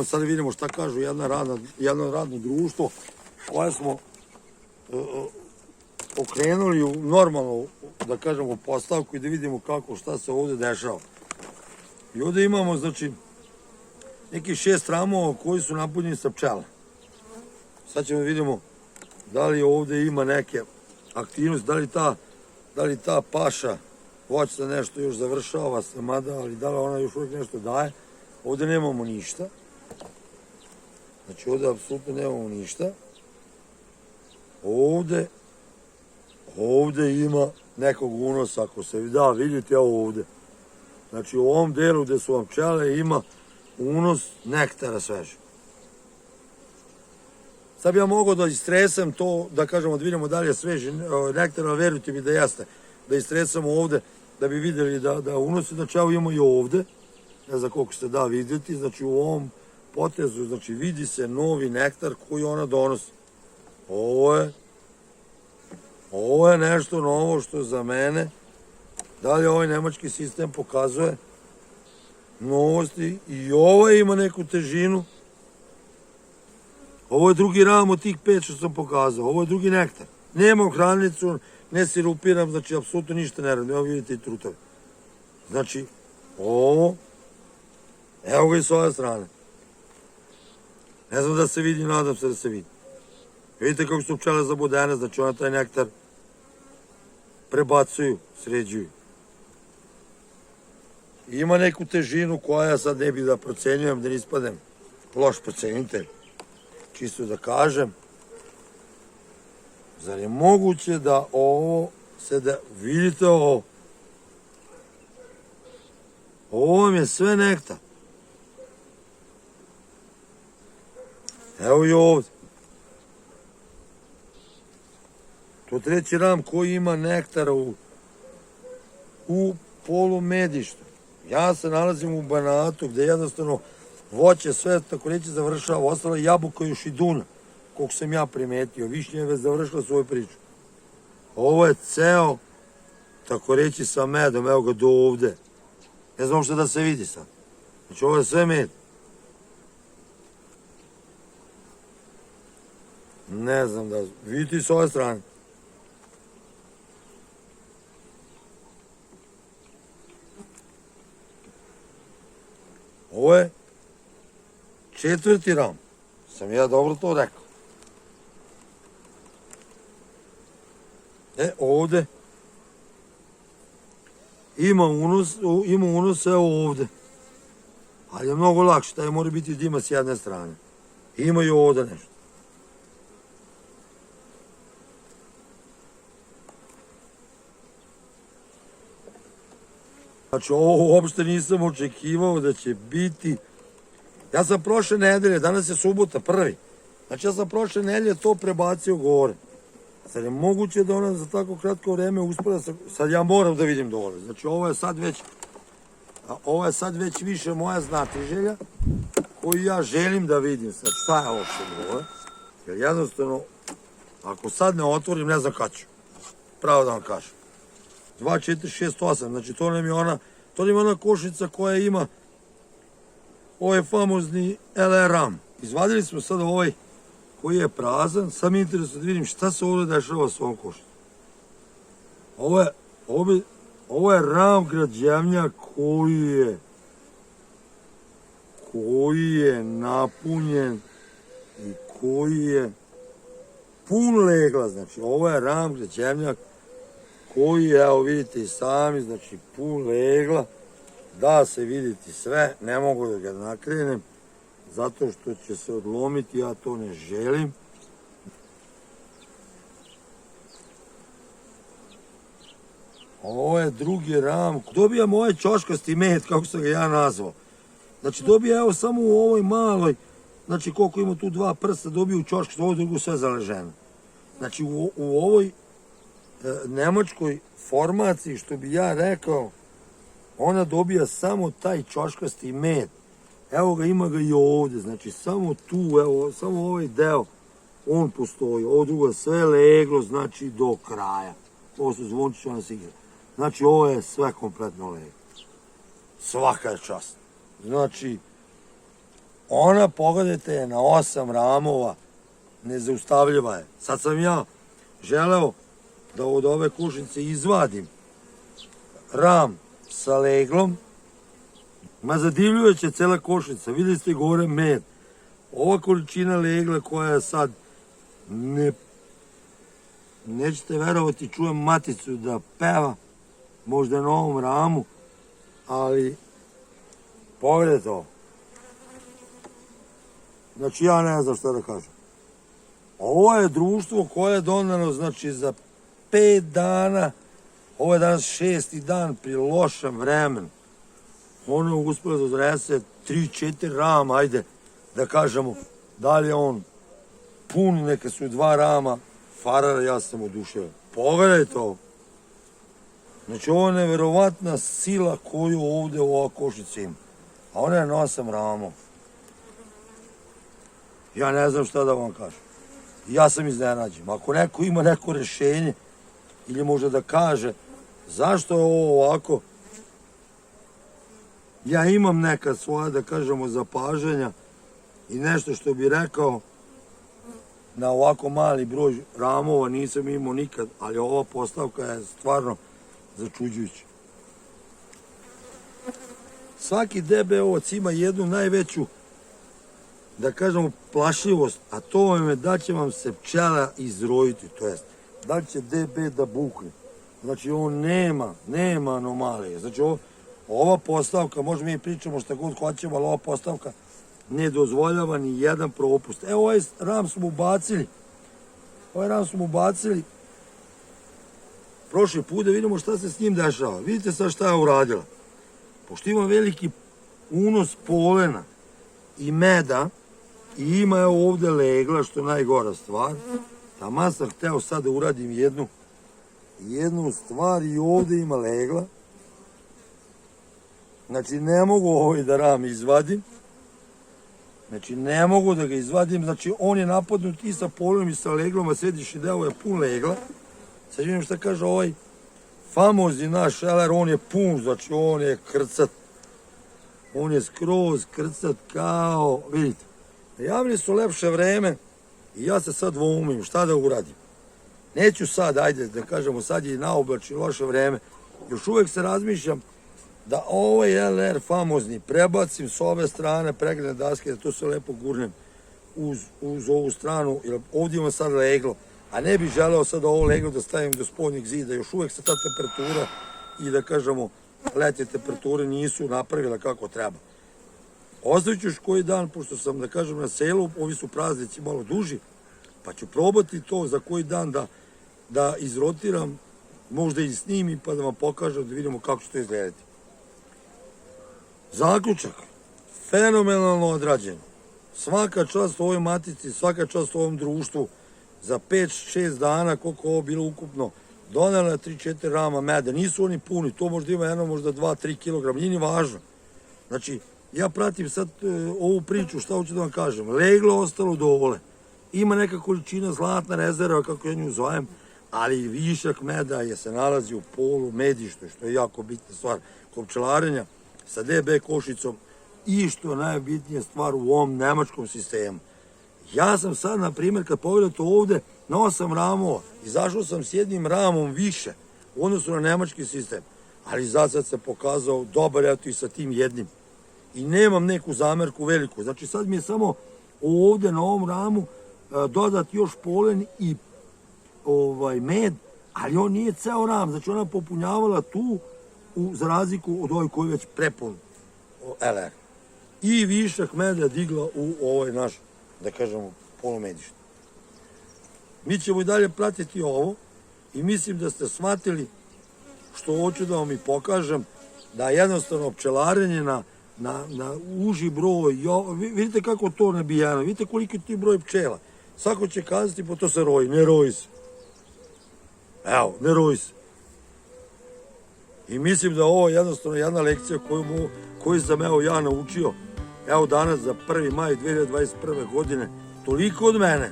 Sad vidimo šta kažu jedno radno društvo koje smo okrenuli u normalnu, da kažemo, postavku i da vidimo šta se ovde dešava. I ovde imamo, znači, neki 6 ramova koji su napunjeni sa pčela. Sad ćemo da vidimo da li ovde ima neke aktivnosti, da li ta paša voćna nešto još završava se, mada, ali da li ona još uvijek nešto daje. Ovde nemamo ništa. Znači ovde apsolutno nemamo ništa. Ovde ima nekog unosa, ako se da, vidite ovde. Znači u ovom delu gde su vam pčele ima unos nektara sveže. Sad bi ja mogao da istresam to, da kažemo da vidimo da li je sveži nektar, ali verujte mi da jeste. Da istresamo ovde, da bi videli da unosi, znači evo imamo i ovde. Ne znam koliko se da vidjeti, znači u ovom potezu, znači vidi se novi nektar koji ona donosi. Ovo je nešto novo što za mene, da li ovaj nemački sistem pokazuje novosti i ovo ima neku težinu. Ovo je drugi ram od tih 5 što sam pokazao, ovo je drugi nektar. Nemam hrannicu, ne sirupiram, znači apsolutno ništa ne radim, evo vidite i trutove. Znači, ovo, evo ga i s ove strane. Ne znam da se vidi, nadam se da se vidi. Vidite kako su pčele zabodene, znači ona taj nektar prebacuju, sređuju. Ima neku težinu koja ja sad ne bih da procenjujem, da ne ispadem loš procenitelj. Čisto da kažem, zar je moguće da ovo se da, vidite ovo, ovo vam je sve nektar. Evo i ovde. To je treći ram koji ima nektara u polumedištu. Ja se nalazim u Banatu gde jednostavno voće sve tako reći završava, ostala jabuka još i duna, koliko sam ja primetio. Višnja je već završila svoju priču. Ovo je ceo, tako reći, sa medom, evo ga do ovde. Ne znam što da se vidi sad. Znači ovo je sve med. Ne znam da, vidite i s ove strane. Ovo je 4. ram. Sam ja dobro to rekao. Ovde ima unos evo ovde. Ali je mnogo lakše, taj mora biti dima s jedne strane. Ima i ovde nešto. Znači ovo uopšte nisam očekivao da će biti. Ja sam prošle nedelje, danas je subota, 1. Znači ja sam prošle nedelje to prebacio gore. Sad je moguće da ona za tako kratko vreme uspela, sad ja moram da vidim dole. Znači ovo je sad već više moja znatiželja koju ja želim da vidim sad šta je uopšte dole. Jer jednostavno, ako sad ne otvorim, ne znam kad ću. Pravo da vam kažem. 2, 4, 6, 8, znači to nam je ona košnica koja ima ovaj famozni LR ram. Izvadili smo sad ovaj koji je prazan, sad mi je interesno da vidim šta se ovdje dešava s ovom košnicom. Ovo je ram građevnjak koji je napunjen i koji je pun legla, znači ovo je ram građevnjak koji, evo vidite i sami, znači pun legla, da se vidjeti sve, ne mogu da ga nakrenem, zato što će se odlomiti, ja to ne želim. Ovo je drugi ram, dobijam ovaj ćoškasti med, kako sam ga ja nazvao. Znači dobija evo samo u ovoj maloj, znači koliko ima tu 2 prsta, dobiju u ćoškasti, ovo drugo sve zaleženo. Znači u ovoj nemačkoj formaciji, što bi ja rekao, ona dobija samo taj ćoškasti med. Evo ga, ima ga i ovde, znači samo tu, evo, samo ovaj deo, on postoji. Ovo drugo je sve leglo, znači do kraja. Ovo su zvončići, ona se igra. Znači ovo je sve kompletno leglo. Svaka je čast. Znači, Ona, pogledajte, je na 8 ramova, nezaustavljiva je. Sad sam ja želeo da od ove košnice izvadim ram sa leglom. Ma zadivljujuća cela košnica, vidjeli ste gore med. Ova količina legla koja je sad, nećete verovati, čujem maticu da peva, možda na ovom ramu, ali pogledajte ovo. Znači ja ne znam šta da kažem. Ovo je društvo koje je donelo, znači, za 5 dana, ovo je danas 6. dan pri lošem vremenu. Ono je uspjelo da odnese 3-4 rama, ajde da kažemo, da li je on pun, neka su 2 rama farara, ja sam oduševljen. Pogledajte ovo. Znači ovo je neverovatna sila koju ovde u ova košnica ima. A ona je na 8 ramova. Ja ne znam šta da vam kažem. Ja sam iznenađen. Ako neko ima neko rešenje ili može da kaže zašto je ovo ovako, ja imam neka svoja, da kažemo, zapažanja i nešto što bi rekao, na ovako mali broj ramova nisam imao nikad, ali ova postavka je stvarno začuđujuća. Svaki DB-ovac ima jednu najveću, da kažemo, plašljivost, a to je da će vam se pčela izrojiti, to jest da li će DB da bukne. Znači on nema anomalije. Znači ova postavka, možemo mi pričamo šta god hoćemo, ali ova postavka ne dozvoljava ni jedan propust. Evo ovaj ram smo ubacili prošli put da vidimo šta se s njim dešava. Vidite sad šta je uradila. Pošto ima veliki unos polena i meda i ima ovde legla, što je najgora stvar. Taman sam hteo sad da uradim jednu stvar i ovde ima legla. Znači ne mogu ovaj da ram izvadim. Znači ne mogu da ga izvadim. Znači on je napadnut i sa polenom i sa leglom, a središnji deo je pun legla. Sad vidim šta kaže ovaj famozni naš šeler, on je pun, znači on je krcat. On je skroz krcat kao, vidite. Najavili su lepše vreme i ja se sad dvoumim šta da uradim. Neću sad, ajde da kažemo, sad je i naoblačno loše vreme. Još uvek se razmišljam da ovaj LR famozni prebacim s ove strane pregledne daske, da to se lepo gurnem uz ovu stranu, jer ovdje imam sad leglo, a ne bih želeo sad ovo leglo da stavim do spodnjeg zida. Još uvek se ta temperatura i da kažemo letnje temperature nisu napravile kako treba. Ostavit ću još koji dan, pošto sam, da kažem, na selu, ovi su praznici malo duži, pa ću probati to za koji dan da izrotiram, možda i snimim, pa da vam pokažem, da vidimo kako će to izgledati. Zaključak, fenomenalno odrađeno. Svaka čast ovoj matici, svaka čast ovom društvu, za 5-6 dana, koliko ovo bilo ukupno, donela 3-4 rama meda, nisu oni puni, to možda ima jedno, možda 2-3 kg, nije ni važno. Znači, ja pratim sad ovu priču, šta hoću da vam kažem, leglo ostalo dole, ima neka količina zlatna rezerva, kako ja nju zovem, ali višak meda je se nalazi u polu medištu, što je jako bitna stvar kod pčelarenja sa DB košicom i što je najbitnija stvar u ovom nemačkom sistemu. Ja sam sad, na primjer, kad pogledate ovde, na 8 ramova, izašao sam s jednim ramom više u odnosu na nemački sistem, ali za sad se pokazao dobar, eto i sa tim jednim. I nemam neku zamerku veliku. Znači sad mi je samo ovde na ovom ramu dodati još polen i med, ali on nije ceo ram, znači ona popunjavala tu za razliku od ovoj koji je već prepun LR. I višak meda digla u ovaj naš, da kažemo, polumedište. Mi ćemo i dalje pratiti ovo i mislim da ste shvatili što hoću da vam i pokažem, da jednostavno pčelarenje na uži broj, vidite kako to nabijano, vidite koliki je ti broj pčela. Svako će kazati, pa to se roji, ne roji se. Evo, ne roji se. I mislim da ovo je jednostavno jedna lekcija koju sam ja naučio. Evo danas za 1. maj 2021. godine. Toliko od mene.